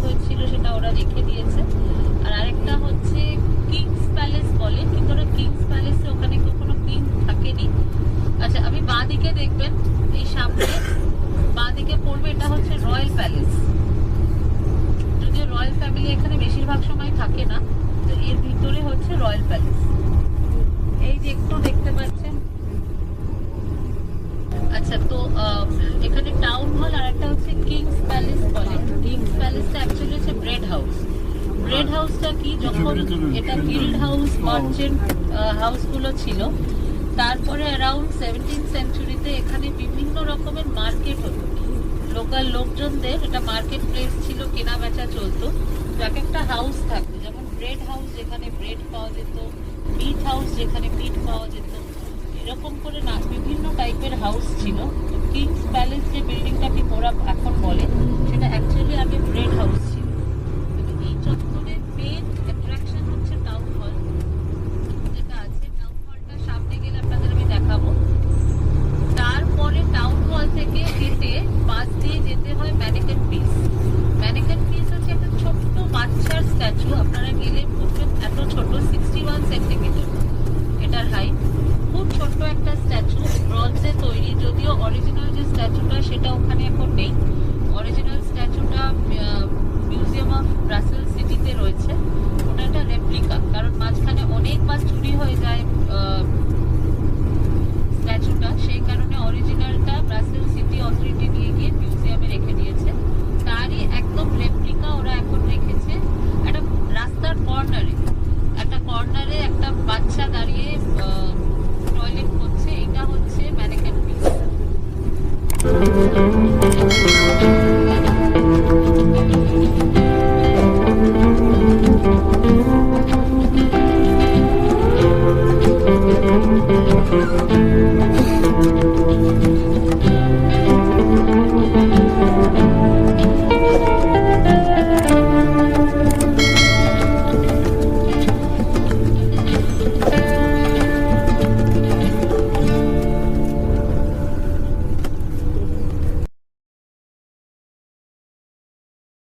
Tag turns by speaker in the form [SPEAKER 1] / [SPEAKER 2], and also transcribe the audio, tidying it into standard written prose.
[SPEAKER 1] হয়েছিল সেটা ওরা রেখে দিয়েছে। আর আরেকটা হচ্ছে কিংস প্যালেস বলে, কিন্তু ওরা কিংস প্যালেসে ওখানে কোনো কিং থাকেনি। আচ্ছা, আমি বাঁ দিকে দেখবেন, এই সামনে বাঁ দিকে পড়বে, এটা হচ্ছে রয়্যাল প্যালেস। যদিও রয়্যাল ফ্যামিলি এখানে বেশিরভাগ সময় থাকে না, তো এর ভিতরে হচ্ছে রয়্যাল প্যালেস। এই যে একটু দেখতে পাচ্ছেন। আচ্ছা, তো এখানে টাউন হল আর একটা হচ্ছে কিংস প্যালেস বলে। কিংস প্যালেসটা অ্যাকচুয়ালি হচ্ছে ব্রেড হাউস। ব্রেড হাউসটা কি, যখন এটা গিল্ড হাউস, মার্চেন্ট হাউসগুলো ছিল, তারপরে অ্যারাউন্ড 17th সেঞ্চুরিতে এখানে বিভিন্ন রকমের মার্কেট হতো। লোকাল লোকজনদের এটা মার্কেট প্লেস ছিল, কেনা বেচা চলতো। এক একটা হাউস থাকতো, যেমন ব্রেড হাউস যেখানে ব্রেড পাওয়া যেত, মিট হাউস যেখানে মিট পাওয়া যেত, এরকম করে না বিভিন্ন টাইপের হাউস ছিল। তো কিংস প্যালেস যে বিল্ডিংটাকে ওরা এখন বলে, সেটা অ্যাকচুয়ালি আগে ব্রেড